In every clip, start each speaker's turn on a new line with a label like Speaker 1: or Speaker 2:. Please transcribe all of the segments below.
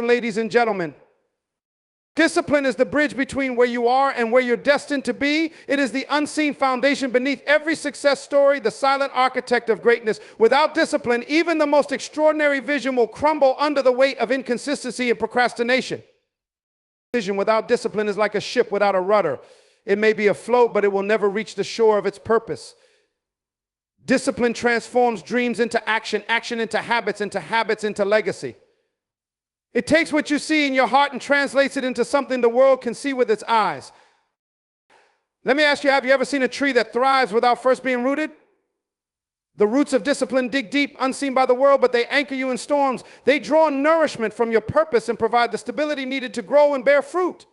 Speaker 1: Ladies and gentlemen, discipline is the bridge between where you are and where you're destined to be. It is the unseen foundation beneath every success story, the silent architect of greatness. Without discipline, even the most extraordinary vision will crumble under the weight of inconsistency and procrastination. Vision without discipline is like a ship without a rudder. It may be afloat, but it will never reach the shore of its purpose. Discipline transforms dreams into action, action into habits into legacy. It takes what you see in your heart and translates it into something the world can see with its eyes. Let me ask you, have you ever seen a tree that thrives without first being rooted? The roots of discipline dig deep, unseen by the world, but they anchor you in storms. They draw nourishment from your purpose and provide the stability needed to grow and bear fruit.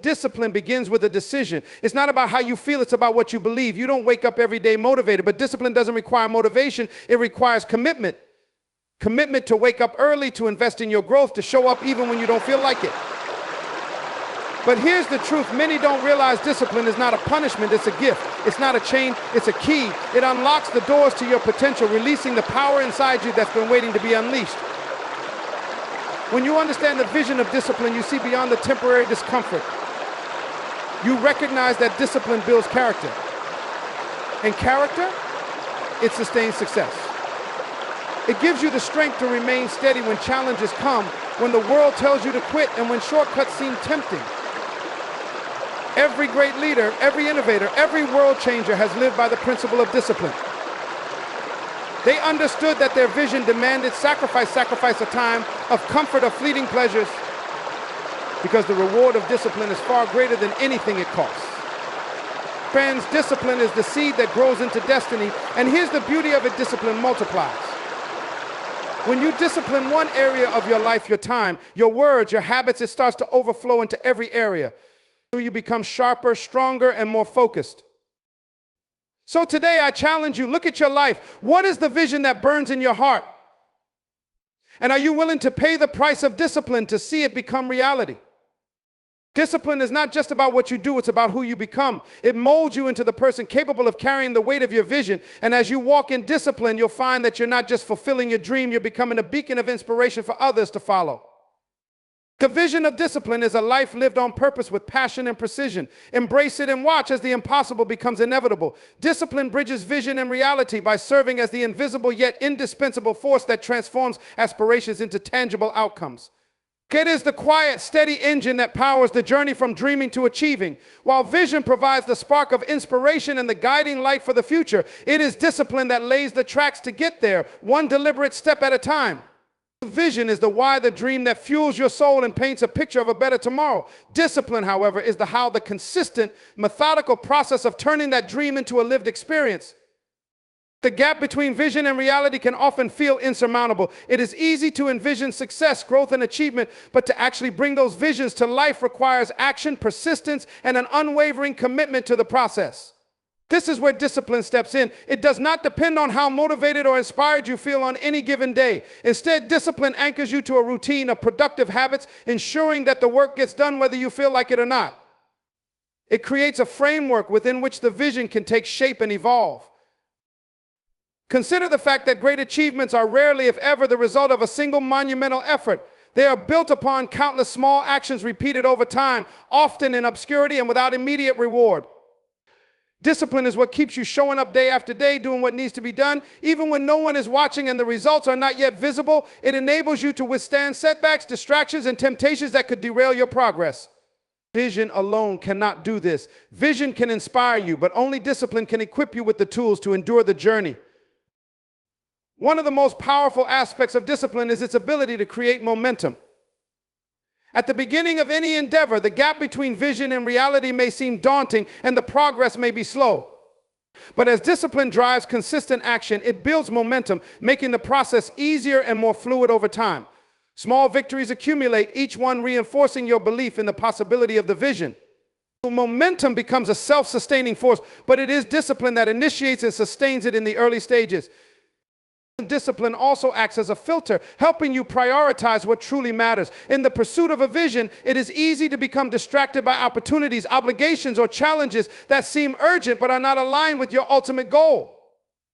Speaker 1: Discipline begins with a decision. It's not about how you feel, it's about what you believe. You don't wake up every day motivated, but discipline doesn't require motivation, it requires commitment. Commitment to wake up early, to invest in your growth, to show up even when you don't feel like it. But here's the truth. Many don't realize discipline is not a punishment, it's a gift. It's not a chain, it's a key. It unlocks the doors to your potential, releasing the power inside you that's been waiting to be unleashed. When you understand the vision of discipline, you see beyond the temporary discomfort. You recognize that discipline builds character. And character, it sustains success. It gives you the strength to remain steady when challenges come, when the world tells you to quit, and when shortcuts seem tempting. Every great leader, every innovator, every world changer has lived by the principle of discipline. They understood that their vision demanded sacrifice of time, of comfort, of fleeting pleasures, because the reward of discipline is far greater than anything it costs. Friends, discipline is the seed that grows into destiny, and here's the beauty of it: discipline multiplies. When you discipline one area of your life, your time, your words, your habits, it starts to overflow into every area. You become sharper, stronger, and more focused. So today I challenge you, look at your life. What is the vision that burns in your heart? And are you willing to pay the price of discipline to see it become reality? Discipline is not just about what you do, it's about who you become. It molds you into the person capable of carrying the weight of your vision. And as you walk in discipline, you'll find that you're not just fulfilling your dream, you're becoming a beacon of inspiration for others to follow. The vision of discipline is a life lived on purpose with passion and precision. Embrace it and watch as the impossible becomes inevitable. Discipline bridges vision and reality by serving as the invisible yet indispensable force that transforms aspirations into tangible outcomes. It is the quiet, steady engine that powers the journey from dreaming to achieving. While vision provides the spark of inspiration and the guiding light for the future, it is discipline that lays the tracks to get there, one deliberate step at a time. Vision is the why, the dream that fuels your soul and paints a picture of a better tomorrow. Discipline, however, is the how, the consistent, methodical process of turning that dream into a lived experience. The gap between vision and reality can often feel insurmountable. It is easy to envision success, growth, and achievement, but to actually bring those visions to life requires action, persistence, and an unwavering commitment to the process. This is where discipline steps in. It does not depend on how motivated or inspired you feel on any given day. Instead, discipline anchors you to a routine of productive habits, ensuring that the work gets done whether you feel like it or not. It creates a framework within which the vision can take shape and evolve. Consider the fact that great achievements are rarely, if ever, the result of a single monumental effort. They are built upon countless small actions repeated over time, often in obscurity and without immediate reward. Discipline is what keeps you showing up day after day, doing what needs to be done, even when no one is watching and the results are not yet visible. It enables you to withstand setbacks, distractions, and temptations that could derail your progress. Vision alone cannot do this. Vision can inspire you, but only discipline can equip you with the tools to endure the journey. One of the most powerful aspects of discipline is its ability to create momentum. At the beginning of any endeavor, the gap between vision and reality may seem daunting and the progress may be slow. But as discipline drives consistent action, it builds momentum, making the process easier and more fluid over time. Small victories accumulate, each one reinforcing your belief in the possibility of the vision. Momentum becomes a self-sustaining force, but it is discipline that initiates and sustains it in the early stages. Discipline also acts as a filter, helping you prioritize what truly matters. In the pursuit of a vision, it is easy to become distracted by opportunities, obligations, or challenges that seem urgent but are not aligned with your ultimate goal.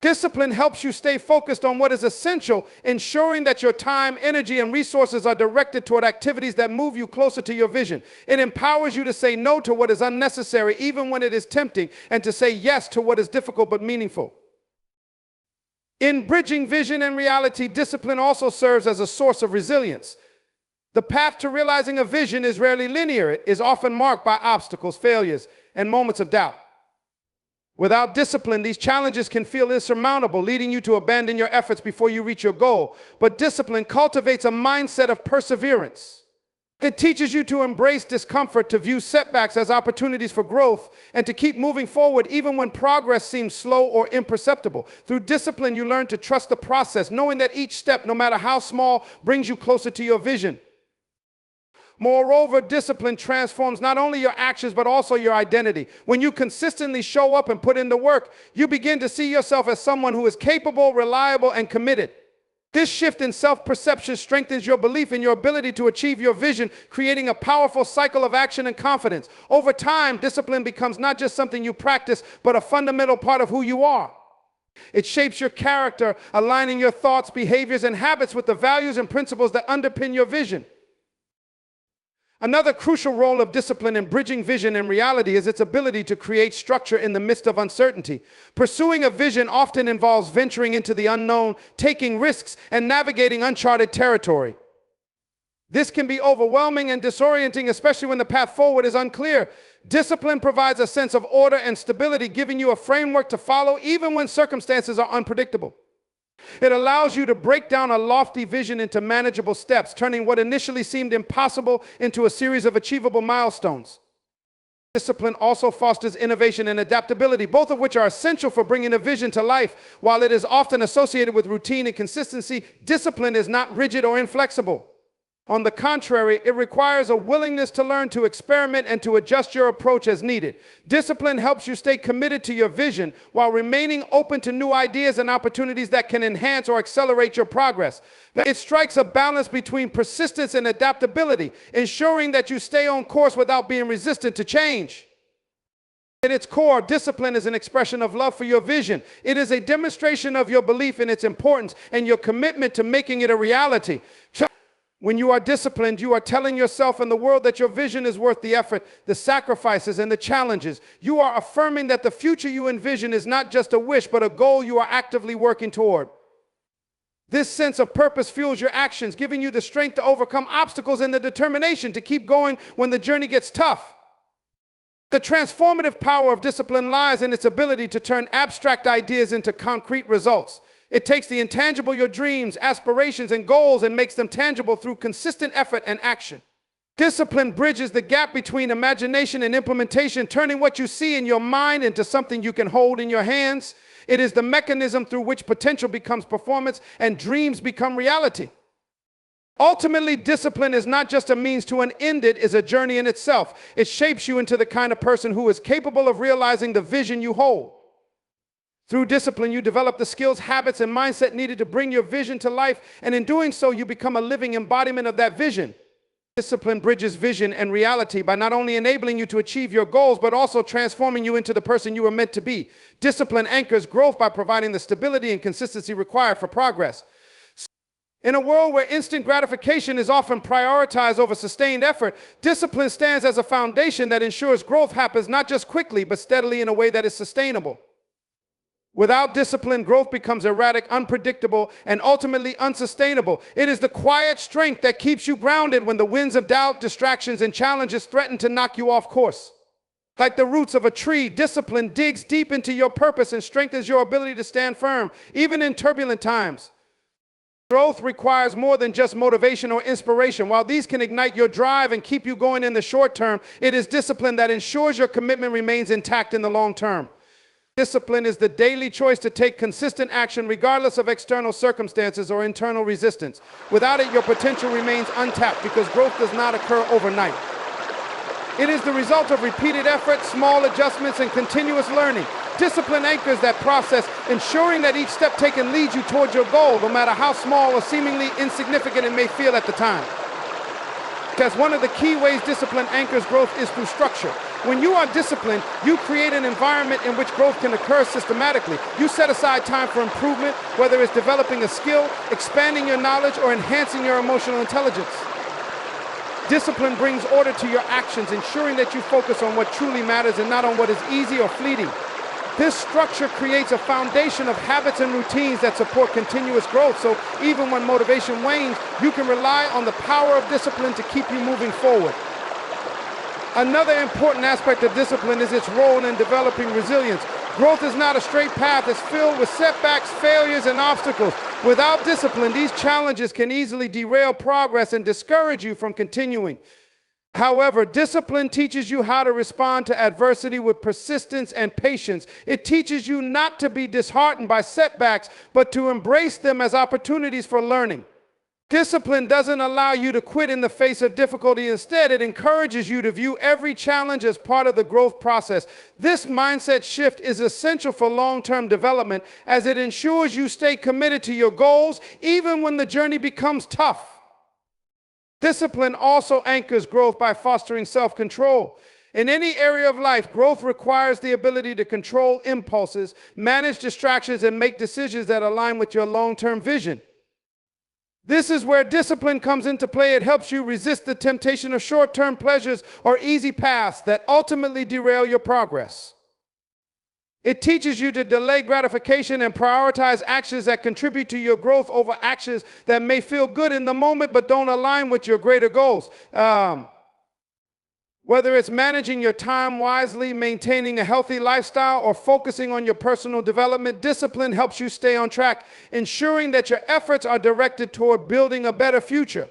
Speaker 1: Discipline helps you stay focused on what is essential, ensuring that your time, energy, and resources are directed toward activities that move you closer to your vision. It empowers you to say no to what is unnecessary, even when it is tempting, and to say yes to what is difficult but meaningful. In bridging vision and reality, discipline also serves as a source of resilience. The path to realizing a vision is rarely linear. It is often marked by obstacles, failures, and moments of doubt. Without discipline, these challenges can feel insurmountable, leading you to abandon your efforts before you reach your goal. But discipline cultivates a mindset of perseverance. It teaches you to embrace discomfort, to view setbacks as opportunities for growth, and to keep moving forward even when progress seems slow or imperceptible. Through discipline, you learn to trust the process, knowing that each step, no matter how small, brings you closer to your vision. Moreover, discipline transforms not only your actions, but also your identity. When you consistently show up and put in the work, you begin to see yourself as someone who is capable, reliable, and committed. This shift in self-perception strengthens your belief in your ability to achieve your vision, creating a powerful cycle of action and confidence. Over time, discipline becomes not just something you practice, but a fundamental part of who you are. It shapes your character, aligning your thoughts, behaviors, and habits with the values and principles that underpin your vision. Another crucial role of discipline in bridging vision and reality is its ability to create structure in the midst of uncertainty. Pursuing a vision often involves venturing into the unknown, taking risks, and navigating uncharted territory. This can be overwhelming and disorienting, especially when the path forward is unclear. Discipline provides a sense of order and stability, giving you a framework to follow even when circumstances are unpredictable. It allows you to break down a lofty vision into manageable steps, turning what initially seemed impossible into a series of achievable milestones. Discipline also fosters innovation and adaptability, both of which are essential for bringing a vision to life. While it is often associated with routine and consistency, discipline is not rigid or inflexible. On the contrary, it requires a willingness to learn, to experiment, and to adjust your approach as needed. Discipline helps you stay committed to your vision while remaining open to new ideas and opportunities that can enhance or accelerate your progress. It strikes a balance between persistence and adaptability, ensuring that you stay on course without being resistant to change. At its core, discipline is an expression of love for your vision. It is a demonstration of your belief in its importance and your commitment to making it a reality. When you are disciplined, you are telling yourself and the world that your vision is worth the effort, the sacrifices, and the challenges. You are affirming that the future you envision is not just a wish, but a goal you are actively working toward. This sense of purpose fuels your actions, giving you the strength to overcome obstacles and the determination to keep going when the journey gets tough. The transformative power of discipline lies in its ability to turn abstract ideas into concrete results. It takes the intangible, your dreams, aspirations, and goals, and makes them tangible through consistent effort and action. Discipline bridges the gap between imagination and implementation, turning what you see in your mind into something you can hold in your hands. It is the mechanism through which potential becomes performance and dreams become reality. Ultimately, discipline is not just a means to an end, it is a journey in itself. It shapes you into the kind of person who is capable of realizing the vision you hold. Through discipline, you develop the skills, habits, and mindset needed to bring your vision to life, and in doing so, you become a living embodiment of that vision. Discipline bridges vision and reality by not only enabling you to achieve your goals, but also transforming you into the person you were meant to be. Discipline anchors growth by providing the stability and consistency required for progress. In a world where instant gratification is often prioritized over sustained effort, discipline stands as a foundation that ensures growth happens not just quickly, but steadily in a way that is sustainable. Without discipline, growth becomes erratic, unpredictable, and ultimately unsustainable. It is the quiet strength that keeps you grounded when the winds of doubt, distractions, and challenges threaten to knock you off course. Like the roots of a tree, discipline digs deep into your purpose and strengthens your ability to stand firm, even in turbulent times. Growth requires more than just motivation or inspiration. While these can ignite your drive and keep you going in the short term, it is discipline that ensures your commitment remains intact in the long term. Discipline is the daily choice to take consistent action regardless of external circumstances or internal resistance. Without it, your potential remains untapped because growth does not occur overnight. It is the result of repeated effort, small adjustments, and continuous learning. Discipline anchors that process, ensuring that each step taken leads you towards your goal, no matter how small or seemingly insignificant it may feel at the time. Because one of the key ways discipline anchors growth is through structure. When you are disciplined, you create an environment in which growth can occur systematically. You set aside time for improvement, whether it's developing a skill, expanding your knowledge, or enhancing your emotional intelligence. Discipline brings order to your actions, ensuring that you focus on what truly matters and not on what is easy or fleeting. This structure creates a foundation of habits and routines that support continuous growth, so even when motivation wanes, you can rely on the power of discipline to keep you moving forward. Another important aspect of discipline is its role in developing resilience. Growth is not a straight path. It's filled with setbacks, failures, and obstacles. Without discipline, these challenges can easily derail progress and discourage you from continuing. However, discipline teaches you how to respond to adversity with persistence and patience. It teaches you not to be disheartened by setbacks, but to embrace them as opportunities for learning. Discipline doesn't allow you to quit in the face of difficulty. Instead, it encourages you to view every challenge as part of the growth process. This mindset shift is essential for long-term development, as it ensures you stay committed to your goals even when the journey becomes tough. Discipline also anchors growth by fostering self-control. In any area of life, growth requires the ability to control impulses, manage distractions, and make decisions that align with your long-term vision. This is where discipline comes into play. It helps you resist the temptation of short-term pleasures or easy paths that ultimately derail your progress. It teaches you to delay gratification and prioritize actions that contribute to your growth over actions that may feel good in the moment but don't align with your greater goals. Whether it's managing your time wisely, maintaining a healthy lifestyle, or focusing on your personal development, discipline helps you stay on track, ensuring that your efforts are directed toward building a better future.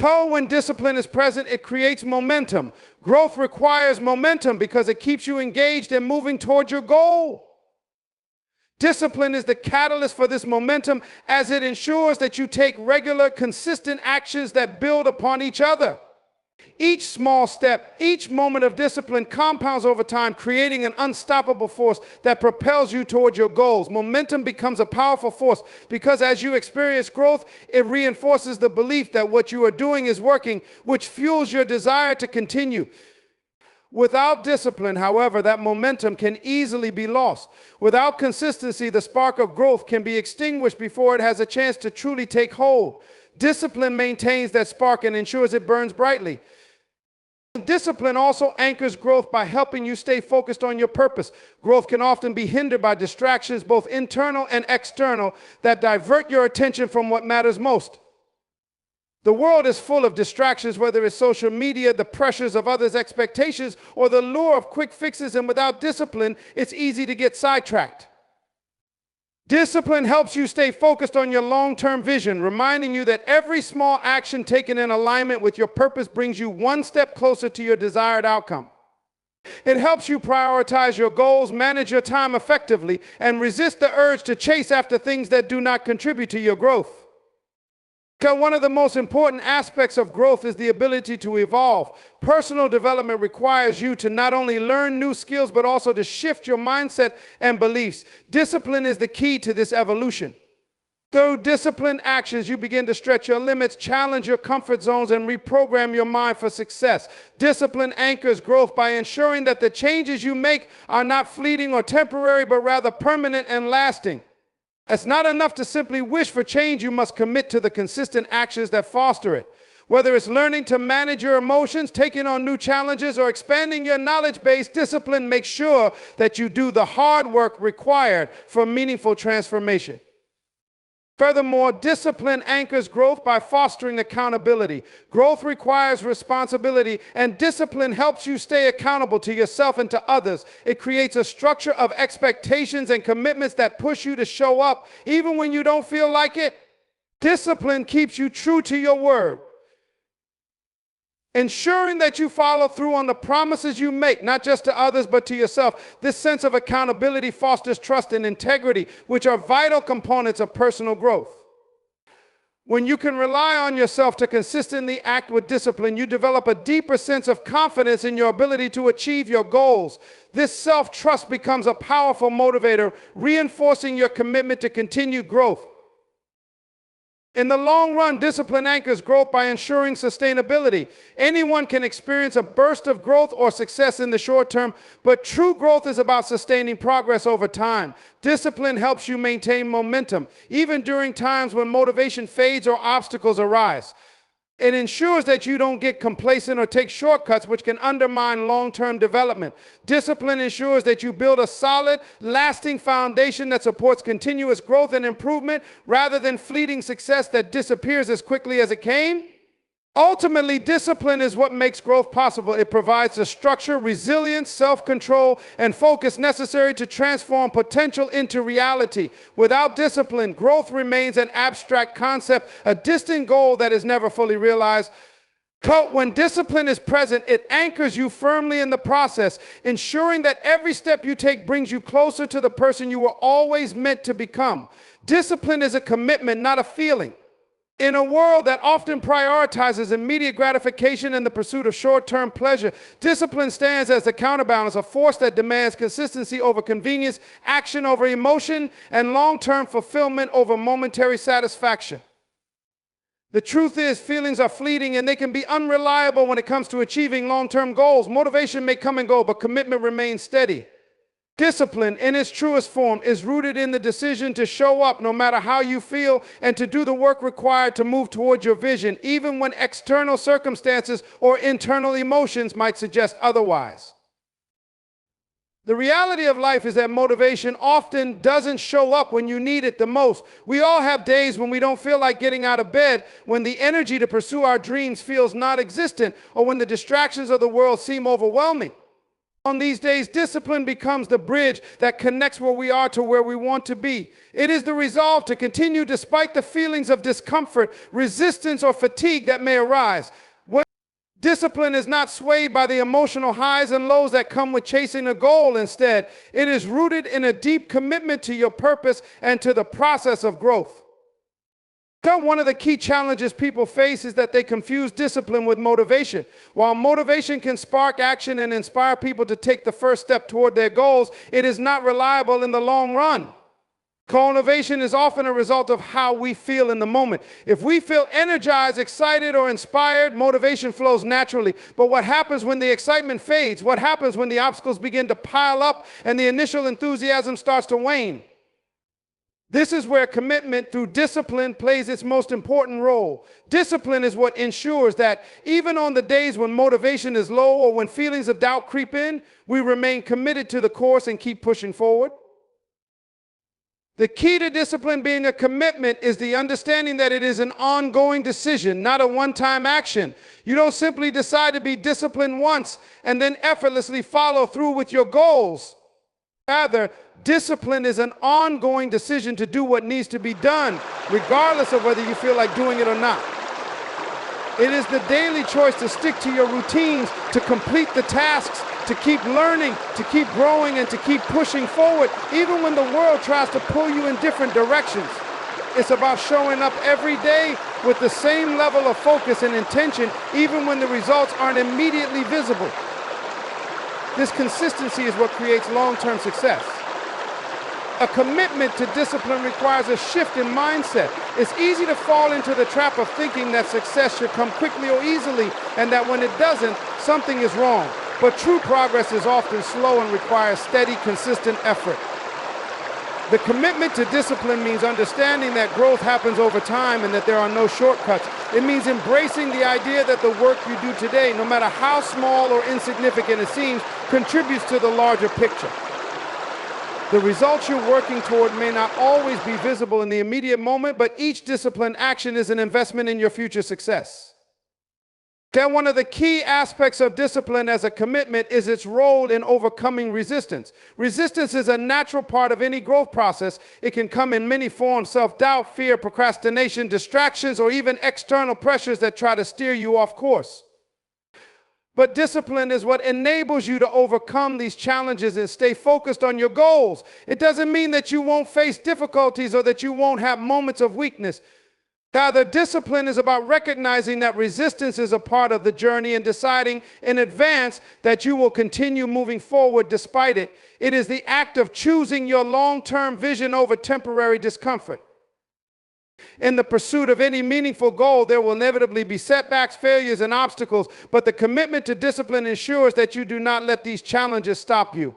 Speaker 1: So when discipline is present, it creates momentum. Growth requires momentum because it keeps you engaged and moving toward your goal. Discipline is the catalyst for this momentum, as it ensures that you take regular, consistent actions that build upon each other. Each small step, each moment of discipline compounds over time, creating an unstoppable force that propels you toward your goals. Momentum becomes a powerful force because as you experience growth, it reinforces the belief that what you are doing is working, which fuels your desire to continue. Without discipline, however, that momentum can easily be lost. Without consistency, the spark of growth can be extinguished before it has a chance to truly take hold. Discipline maintains that spark and ensures it burns brightly. Discipline also anchors growth by helping you stay focused on your purpose. Growth can often be hindered by distractions, both internal and external, that divert your attention from what matters most. The world is full of distractions, whether it's social media, the pressures of others' expectations, or the lure of quick fixes, and without discipline, it's easy to get sidetracked. Discipline helps you stay focused on your long-term vision, reminding you that every small action taken in alignment with your purpose brings you one step closer to your desired outcome. It helps you prioritize your goals, manage your time effectively, and resist the urge to chase after things that do not contribute to your growth. Because one of the most important aspects of growth is the ability to evolve. Personal development requires you to not only learn new skills, but also to shift your mindset and beliefs. Discipline is the key to this evolution. Through disciplined actions, you begin to stretch your limits, challenge your comfort zones, and reprogram your mind for success. Discipline anchors growth by ensuring that the changes you make are not fleeting or temporary, but rather permanent and lasting. It's not enough to simply wish for change. You must commit to the consistent actions that foster it. Whether it's learning to manage your emotions, taking on new challenges, or expanding your knowledge base, discipline makes sure that you do the hard work required for meaningful transformation. Furthermore, discipline anchors growth by fostering accountability. Growth requires responsibility, and discipline helps you stay accountable to yourself and to others. It creates a structure of expectations and commitments that push you to show up even when you don't feel like it. Discipline keeps you true to your word, ensuring that you follow through on the promises you make, not just to others, but to yourself. This sense of accountability fosters trust and integrity, which are vital components of personal growth. When you can rely on yourself to consistently act with discipline, you develop a deeper sense of confidence in your ability to achieve your goals. This self-trust becomes a powerful motivator, reinforcing your commitment to continued growth. In the long run, discipline anchors growth by ensuring sustainability. Anyone can experience a burst of growth or success in the short term, but true growth is about sustaining progress over time. Discipline helps you maintain momentum, even during times when motivation fades or obstacles arise. It ensures that you don't get complacent or take shortcuts, which can undermine long-term development. Discipline ensures that you build a solid, lasting foundation that supports continuous growth and improvement rather than fleeting success that disappears as quickly as it came. Ultimately, discipline is what makes growth possible. It provides the structure, resilience, self-control, and focus necessary to transform potential into reality. Without discipline, growth remains an abstract concept, a distant goal that is never fully realized. When discipline is present, it anchors you firmly in the process, ensuring that every step you take brings you closer to the person you were always meant to become. Discipline is a commitment, not a feeling. In a world that often prioritizes immediate gratification and the pursuit of short-term pleasure, discipline stands as the counterbalance, a force that demands consistency over convenience, action over emotion, and long-term fulfillment over momentary satisfaction. The truth is, feelings are fleeting and they can be unreliable when it comes to achieving long-term goals. Motivation may come and go, but commitment remains steady. Discipline, in its truest form, is rooted in the decision to show up no matter how you feel and to do the work required to move toward your vision, even when external circumstances or internal emotions might suggest otherwise. The reality of life is that motivation often doesn't show up when you need it the most. We all have days when we don't feel like getting out of bed, when the energy to pursue our dreams feels non-existent, or when the distractions of the world seem overwhelming. On these days, discipline becomes the bridge that connects where we are to where we want to be. It is the resolve to continue despite the feelings of discomfort, resistance, or fatigue that may arise. Discipline is not swayed by the emotional highs and lows that come with chasing a goal. Instead, it is rooted in a deep commitment to your purpose and to the process of growth. One of the key challenges people face is that they confuse discipline with motivation. While motivation can spark action and inspire people to take the first step toward their goals, it is not reliable in the long run. Motivation is often a result of how we feel in the moment. If we feel energized, excited, or inspired, motivation flows naturally. But what happens when the excitement fades? What happens when the obstacles begin to pile up and the initial enthusiasm starts to wane? This is where commitment through discipline plays its most important role. Discipline is what ensures that even on the days when motivation is low or when feelings of doubt creep in, we remain committed to the course and keep pushing forward. The key to discipline being a commitment is the understanding that it is an ongoing decision, not a one-time action. You don't simply decide to be disciplined once and then effortlessly follow through with your goals. Rather, discipline is an ongoing decision to do what needs to be done, regardless of whether you feel like doing it or not. It is the daily choice to stick to your routines, to complete the tasks, to keep learning, to keep growing, and to keep pushing forward, even when the world tries to pull you in different directions. It's about showing up every day with the same level of focus and intention, even when the results aren't immediately visible. This consistency is what creates long-term success. A commitment to discipline requires a shift in mindset. It's easy to fall into the trap of thinking that success should come quickly or easily, and that when it doesn't, something is wrong. But true progress is often slow and requires steady, consistent effort. The commitment to discipline means understanding that growth happens over time and that there are no shortcuts. It means embracing the idea that the work you do today, no matter how small or insignificant it seems, contributes to the larger picture. The results you're working toward may not always be visible in the immediate moment, but each disciplined action is an investment in your future success. Then one of the key aspects of discipline as a commitment is its role in overcoming resistance. Resistance is a natural part of any growth process. It can come in many forms: self-doubt, fear, procrastination, distractions, or even external pressures that try to steer you off course. But discipline is what enables you to overcome these challenges and stay focused on your goals. It doesn't mean that you won't face difficulties or that you won't have moments of weakness. Rather, discipline is about recognizing that resistance is a part of the journey and deciding in advance that you will continue moving forward despite it. It is the act of choosing your long-term vision over temporary discomfort. In the pursuit of any meaningful goal, there will inevitably be setbacks, failures, and obstacles, but the commitment to discipline ensures that you do not let these challenges stop you.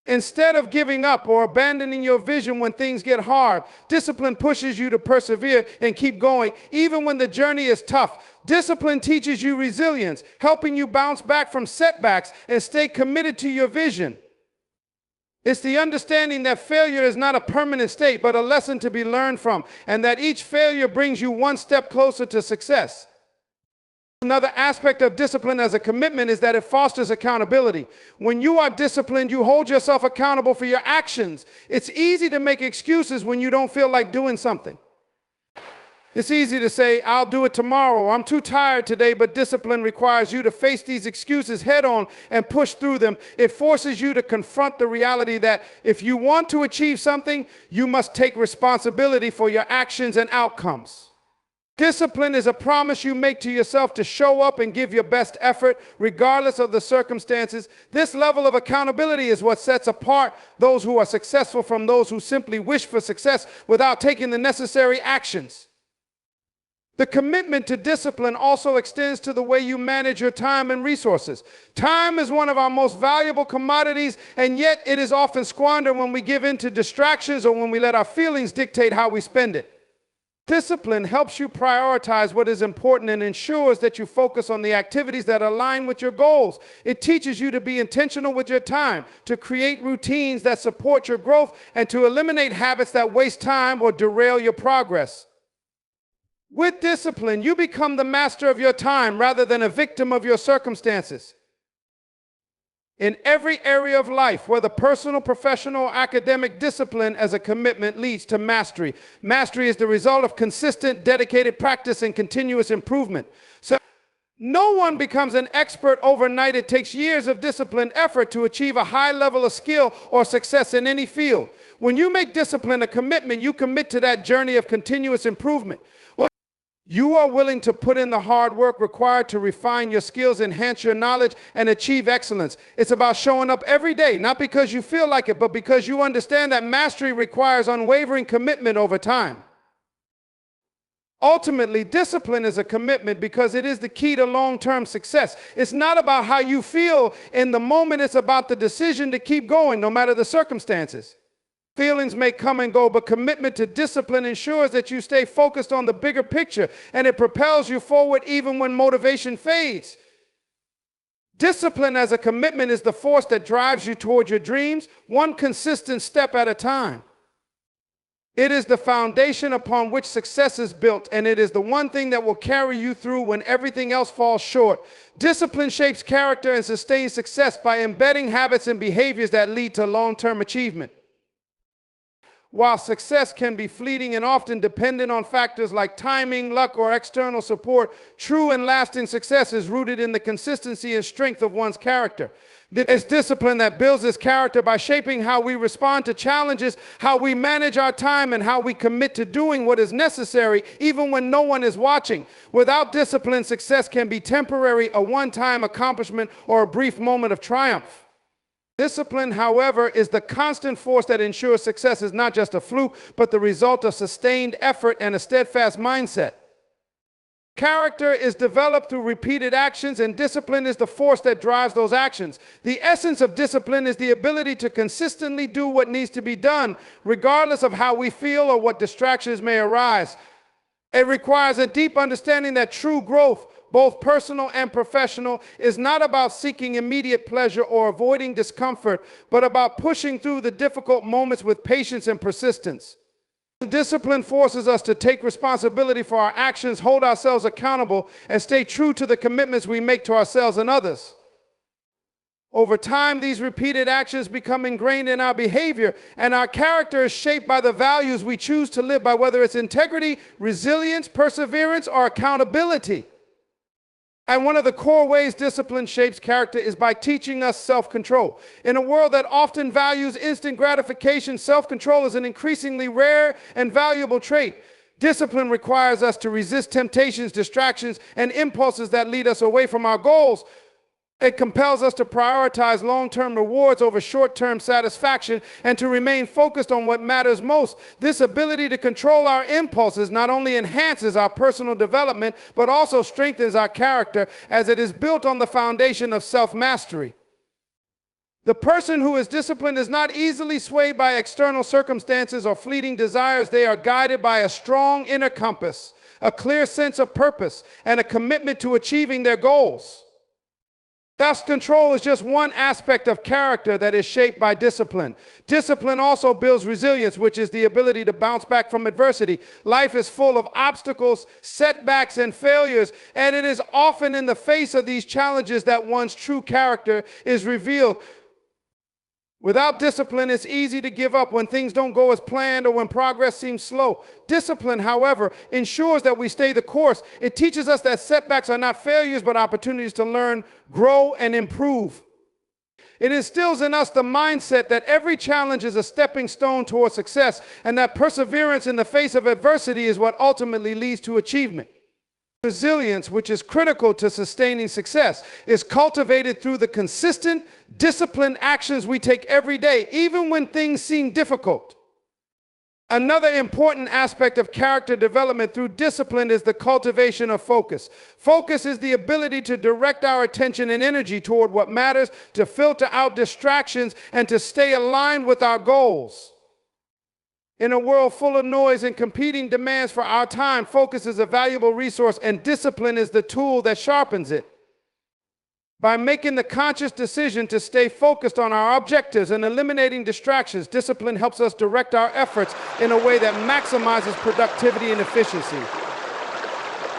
Speaker 1: Instead of giving up or abandoning your vision when things get hard, discipline pushes you to persevere and keep going, even when the journey is tough. Discipline teaches you resilience, helping you bounce back from setbacks and stay committed to your vision. It's the understanding that failure is not a permanent state, but a lesson to be learned from, and that each failure brings you one step closer to success. Another aspect of discipline as a commitment is that it fosters accountability. When you are disciplined, you hold yourself accountable for your actions. It's easy to make excuses when you don't feel like doing something. It's easy to say, I'll do it tomorrow, or I'm too tired today, but discipline requires you to face these excuses head on and push through them. It forces you to confront the reality that if you want to achieve something, you must take responsibility for your actions and outcomes. Discipline is a promise you make to yourself to show up and give your best effort, regardless of the circumstances. This level of accountability is what sets apart those who are successful from those who simply wish for success without taking the necessary actions. The commitment to discipline also extends to the way you manage your time and resources. Time is one of our most valuable commodities, and yet it is often squandered when we give in to distractions or when we let our feelings dictate how we spend it. Discipline helps you prioritize what is important and ensures that you focus on the activities that align with your goals. It teaches you to be intentional with your time, to create routines that support your growth, and to eliminate habits that waste time or derail your progress. With discipline, you become the master of your time rather than a victim of your circumstances. In every area of life, whether personal, professional, or academic, discipline as a commitment leads to mastery. Mastery is the result of consistent, dedicated practice and continuous improvement. So, no one becomes an expert overnight. It takes years of disciplined effort to achieve a high level of skill or success in any field. When you make discipline a commitment, you commit to that journey of continuous improvement. You are willing to put in the hard work required to refine your skills, enhance your knowledge, and achieve excellence. It's about showing up every day, not because you feel like it, but because you understand that mastery requires unwavering commitment over time. Ultimately, discipline is a commitment because it is the key to long-term success. It's not about how you feel in the moment. It's about the decision to keep going, no matter the circumstances. Feelings may come and go, but commitment to discipline ensures that you stay focused on the bigger picture, and it propels you forward even when motivation fades. Discipline as a commitment is the force that drives you toward your dreams, one consistent step at a time. It is the foundation upon which success is built, and it is the one thing that will carry you through when everything else falls short. Discipline shapes character and sustains success by embedding habits and behaviors that lead to long-term achievement. While success can be fleeting and often dependent on factors like timing, luck, or external support, true and lasting success is rooted in the consistency and strength of one's character. It's discipline that builds this character by shaping how we respond to challenges, how we manage our time, and how we commit to doing what is necessary even when no one is watching. Without discipline, success can be temporary, a one-time accomplishment, or a brief moment of triumph. Discipline, however, is the constant force that ensures success is not just a fluke, but the result of sustained effort and a steadfast mindset. Character is developed through repeated actions, and discipline is the force that drives those actions. The essence of discipline is the ability to consistently do what needs to be done, regardless of how we feel or what distractions may arise. It requires a deep understanding that true growth, both personal and professional, is not about seeking immediate pleasure or avoiding discomfort, but about pushing through the difficult moments with patience and persistence. Discipline forces us to take responsibility for our actions, hold ourselves accountable, and stay true to the commitments we make to ourselves and others. Over time, these repeated actions become ingrained in our behavior, and our character is shaped by the values we choose to live by, whether it's integrity, resilience, perseverance, or accountability. And one of the core ways discipline shapes character is by teaching us self-control. In a world that often values instant gratification, self-control is an increasingly rare and valuable trait. Discipline requires us to resist temptations, distractions, and impulses that lead us away from our goals. It compels us to prioritize long-term rewards over short-term satisfaction and to remain focused on what matters most. This ability to control our impulses not only enhances our personal development, but also strengthens our character, as it is built on the foundation of self-mastery. The person who is disciplined is not easily swayed by external circumstances or fleeting desires. They are guided by a strong inner compass, a clear sense of purpose, and a commitment to achieving their goals. Self-control is just one aspect of character that is shaped by discipline. Discipline also builds resilience, which is the ability to bounce back from adversity. Life is full of obstacles, setbacks, and failures, and it is often in the face of these challenges that one's true character is revealed. Without discipline, it's easy to give up when things don't go as planned or when progress seems slow. Discipline, however, ensures that we stay the course. It teaches us that setbacks are not failures, but opportunities to learn, grow, and improve. It instills in us the mindset that every challenge is a stepping stone toward success, and that perseverance in the face of adversity is what ultimately leads to achievement. Resilience, which is critical to sustaining success, is cultivated through the consistent, disciplined actions we take every day, even when things seem difficult. Another important aspect of character development through discipline is the cultivation of focus. Focus is the ability to direct our attention and energy toward what matters, to filter out distractions, and to stay aligned with our goals. In a world full of noise and competing demands for our time, focus is a valuable resource, and discipline is the tool that sharpens it. By making the conscious decision to stay focused on our objectives and eliminating distractions, discipline helps us direct our efforts in a way that maximizes productivity and efficiency.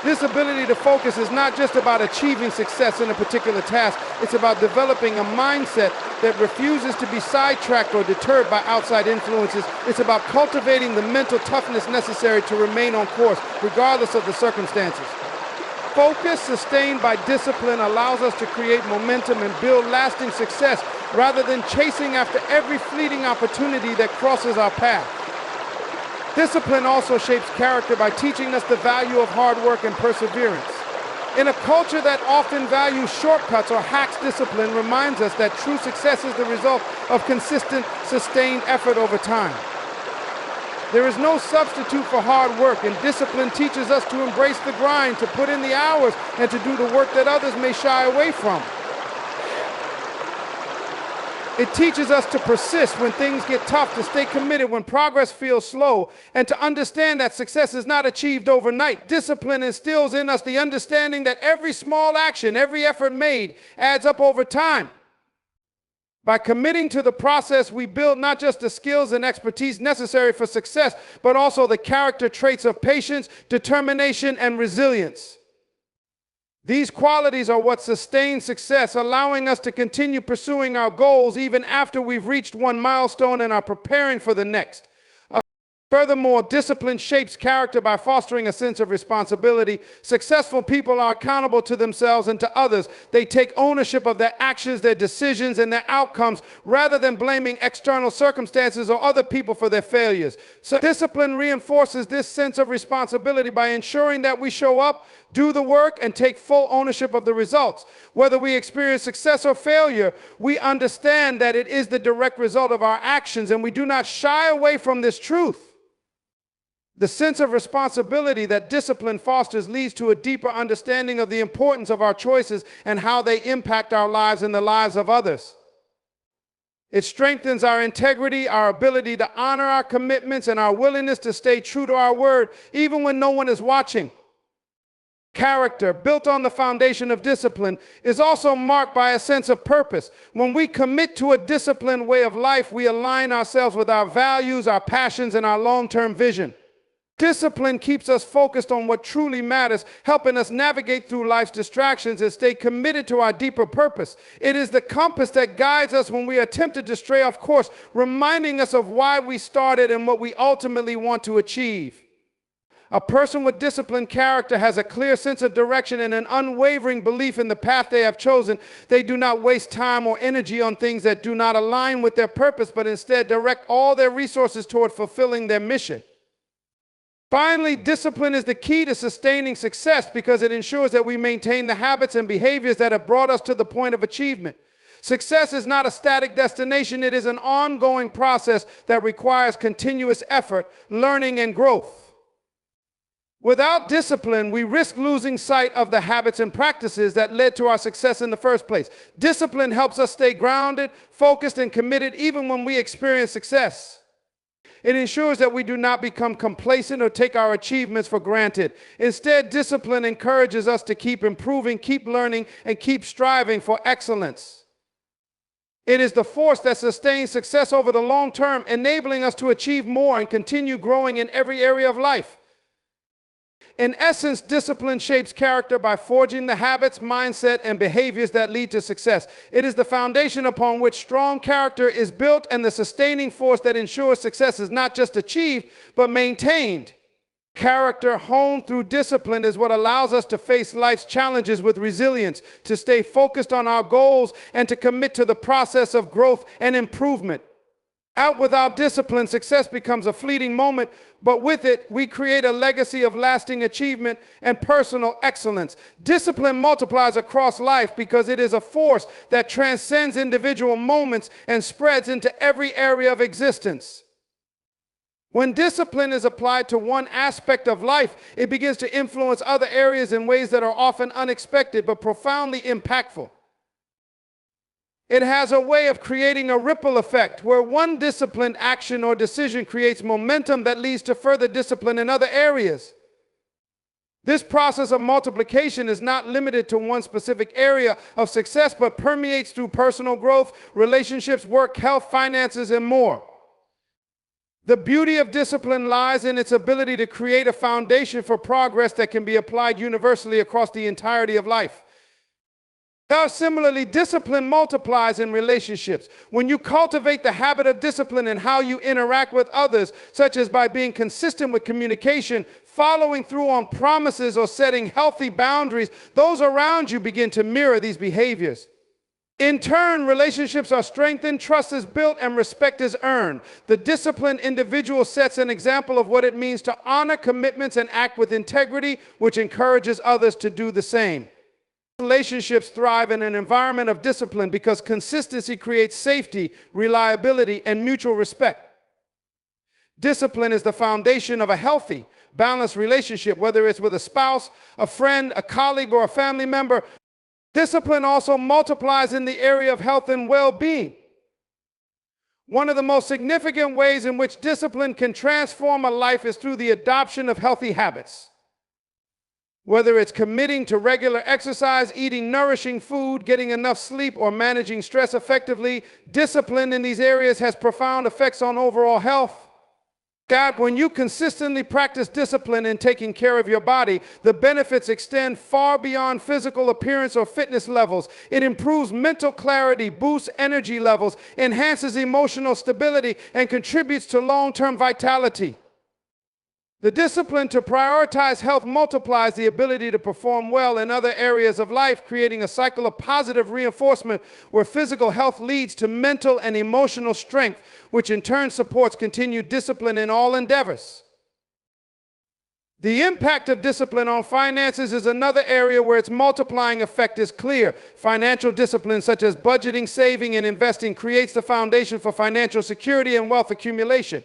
Speaker 1: This ability to focus is not just about achieving success in a particular task. It's about developing a mindset that refuses to be sidetracked or deterred by outside influences. It's about cultivating the mental toughness necessary to remain on course, regardless of the circumstances. Focus sustained by discipline allows us to create momentum and build lasting success rather than chasing after every fleeting opportunity that crosses our path. Discipline also shapes character by teaching us the value of hard work and perseverance. In a culture that often values shortcuts or hacks, discipline reminds us that true success is the result of consistent, sustained effort over time. There is no substitute for hard work, and discipline teaches us to embrace the grind, to put in the hours, and to do the work that others may shy away from. It teaches us to persist when things get tough, to stay committed when progress feels slow, and to understand that success is not achieved overnight. Discipline instills in us the understanding that every small action, every effort made, adds up over time. By committing to the process, we build not just the skills and expertise necessary for success, but also the character traits of patience, determination, and resilience. These qualities are what sustain success, allowing us to continue pursuing our goals even after we've reached one milestone and are preparing for the next. Furthermore, discipline shapes character by fostering a sense of responsibility. Successful people are accountable to themselves and to others. They take ownership of their actions, their decisions, and their outcomes, rather than blaming external circumstances or other people for their failures. So discipline reinforces this sense of responsibility by ensuring that we show up, do the work, and take full ownership of the results. Whether we experience success or failure, we understand that it is the direct result of our actions, and we do not shy away from this truth. The sense of responsibility that discipline fosters leads to a deeper understanding of the importance of our choices and how they impact our lives and the lives of others. It strengthens our integrity, our ability to honor our commitments, and our willingness to stay true to our word, even when no one is watching. Character, built on the foundation of discipline, is also marked by a sense of purpose. When we commit to a disciplined way of life, we align ourselves with our values, our passions, and our long-term vision. Discipline keeps us focused on what truly matters, helping us navigate through life's distractions and stay committed to our deeper purpose. It is the compass that guides us when we are tempted to stray off course, reminding us of why we started and what we ultimately want to achieve. A person with disciplined character has a clear sense of direction and an unwavering belief in the path they have chosen. They do not waste time or energy on things that do not align with their purpose, but instead direct all their resources toward fulfilling their mission. Finally, discipline is the key to sustaining success because it ensures that we maintain the habits and behaviors that have brought us to the point of achievement. Success is not a static destination, it is an ongoing process that requires continuous effort, learning, and growth. Without discipline, we risk losing sight of the habits and practices that led to our success in the first place. Discipline helps us stay grounded, focused, and committed even when we experience success. It ensures that we do not become complacent or take our achievements for granted. Instead, discipline encourages us to keep improving, keep learning, and keep striving for excellence. It is the force that sustains success over the long term, enabling us to achieve more and continue growing in every area of life. In essence, discipline shapes character by forging the habits, mindset, and behaviors that lead to success. It is the foundation upon which strong character is built and the sustaining force that ensures success is not just achieved, but maintained. Character honed through discipline is what allows us to face life's challenges with resilience, to stay focused on our goals, and to commit to the process of growth and improvement. Without discipline, success becomes a fleeting moment, but with it, we create a legacy of lasting achievement and personal excellence. Discipline multiplies across life because it is a force that transcends individual moments and spreads into every area of existence. When discipline is applied to one aspect of life, it begins to influence other areas in ways that are often unexpected but profoundly impactful. It has a way of creating a ripple effect where one disciplined action or decision creates momentum that leads to further discipline in other areas. This process of multiplication is not limited to one specific area of success, but permeates through personal growth, relationships, work, health, finances, and more. The beauty of discipline lies in its ability to create a foundation for progress that can be applied universally across the entirety of life. Now, similarly, discipline multiplies in relationships. When you cultivate the habit of discipline in how you interact with others, such as by being consistent with communication, following through on promises, or setting healthy boundaries, those around you begin to mirror these behaviors. In turn, relationships are strengthened, trust is built, and respect is earned. The disciplined individual sets an example of what it means to honor commitments and act with integrity, which encourages others to do the same. Relationships thrive in an environment of discipline because consistency creates safety, reliability, and mutual respect. Discipline is the foundation of a healthy, balanced relationship, whether it's with a spouse, a friend, a colleague, or a family member. Discipline also multiplies in the area of health and well-being. One of the most significant ways in which discipline can transform a life is through the adoption of healthy habits. Whether it's committing to regular exercise, eating nourishing food, getting enough sleep, or managing stress effectively, discipline in these areas has profound effects on overall health. When you consistently practice discipline in taking care of your body, the benefits extend far beyond physical appearance or fitness levels. It improves mental clarity, boosts energy levels, enhances emotional stability, and contributes to long-term vitality. The discipline to prioritize health multiplies the ability to perform well in other areas of life, creating a cycle of positive reinforcement where physical health leads to mental and emotional strength, which in turn supports continued discipline in all endeavors. The impact of discipline on finances is another area where its multiplying effect is clear. Financial discipline such as budgeting, saving, and investing creates the foundation for financial security and wealth accumulation.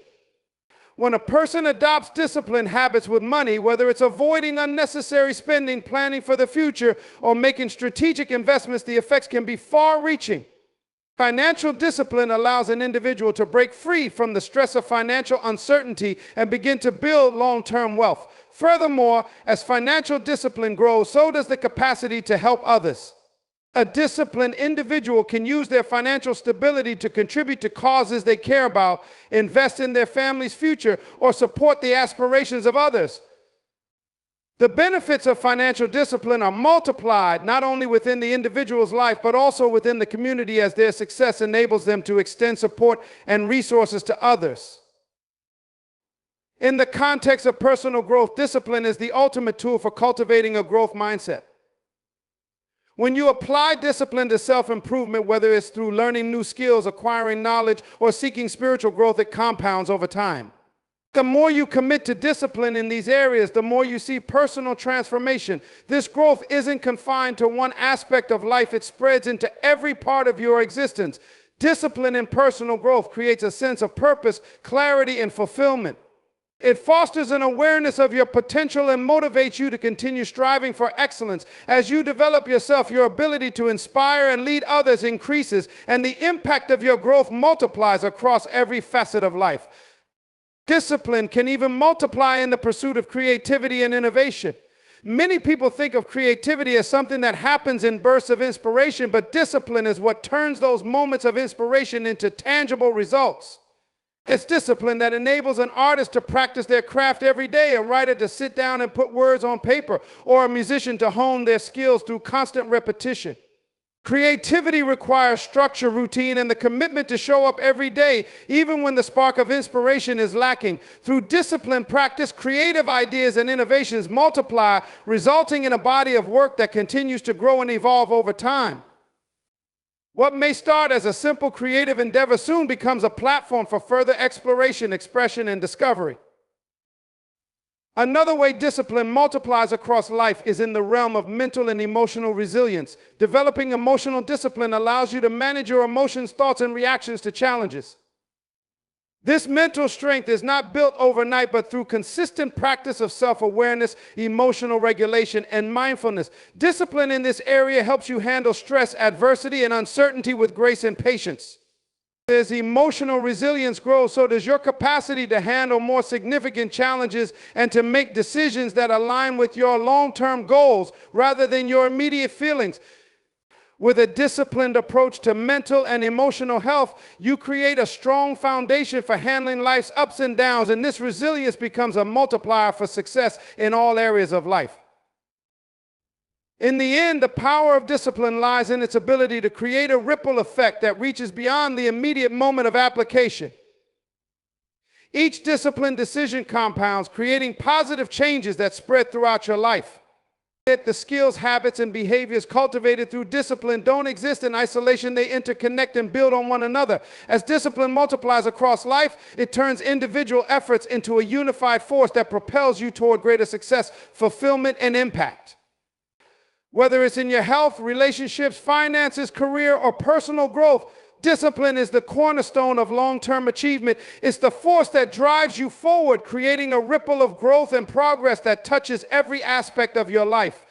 Speaker 1: When a person adopts disciplined habits with money, whether it's avoiding unnecessary spending, planning for the future, or making strategic investments, the effects can be far-reaching. Financial discipline allows an individual to break free from the stress of financial uncertainty and begin to build long-term wealth. Furthermore, as financial discipline grows, so does the capacity to help others. A disciplined individual can use their financial stability to contribute to causes they care about, invest in their family's future, or support the aspirations of others. The benefits of financial discipline are multiplied not only within the individual's life, but also within the community as their success enables them to extend support and resources to others. In the context of personal growth, discipline is the ultimate tool for cultivating a growth mindset. When you apply discipline to self-improvement, whether it's through learning new skills, acquiring knowledge, or seeking spiritual growth, it compounds over time. The more you commit to discipline in these areas, the more you see personal transformation. This growth isn't confined to one aspect of life, it spreads into every part of your existence. Discipline in personal growth creates a sense of purpose, clarity, and fulfillment. It fosters an awareness of your potential and motivates you to continue striving for excellence. As you develop yourself, your ability to inspire and lead others increases, and the impact of your growth multiplies across every facet of life. Discipline can even multiply in the pursuit of creativity and innovation. Many people think of creativity as something that happens in bursts of inspiration, but discipline is what turns those moments of inspiration into tangible results. It's discipline that enables an artist to practice their craft every day, a writer to sit down and put words on paper, or a musician to hone their skills through constant repetition. Creativity requires structure, routine, and the commitment to show up every day, even when the spark of inspiration is lacking. Through disciplined practice, creative ideas and innovations multiply, resulting in a body of work that continues to grow and evolve over time. What may start as a simple creative endeavor soon becomes a platform for further exploration, expression, and discovery. Another way discipline multiplies across life is in the realm of mental and emotional resilience. Developing emotional discipline allows you to manage your emotions, thoughts, and reactions to challenges. This mental strength is not built overnight, but through consistent practice of self-awareness, emotional regulation, and mindfulness. Discipline in this area helps you handle stress, adversity, and uncertainty with grace and patience. As emotional resilience grows, so does your capacity to handle more significant challenges and to make decisions that align with your long-term goals rather than your immediate feelings. With a disciplined approach to mental and emotional health, you create a strong foundation for handling life's ups and downs, and this resilience becomes a multiplier for success in all areas of life. In the end, the power of discipline lies in its ability to create a ripple effect that reaches beyond the immediate moment of application. Each disciplined decision compounds, creating positive changes that spread throughout your life. The skills, habits, and behaviors cultivated through discipline don't exist in isolation. They interconnect and build on one another. As discipline multiplies across life, it turns individual efforts into a unified force that propels you toward greater success, fulfillment, and impact. Whether it's in your health, relationships, finances, career, or personal growth, discipline is the cornerstone of long-term achievement. It's the force that drives you forward, creating a ripple of growth and progress that touches every aspect of your life.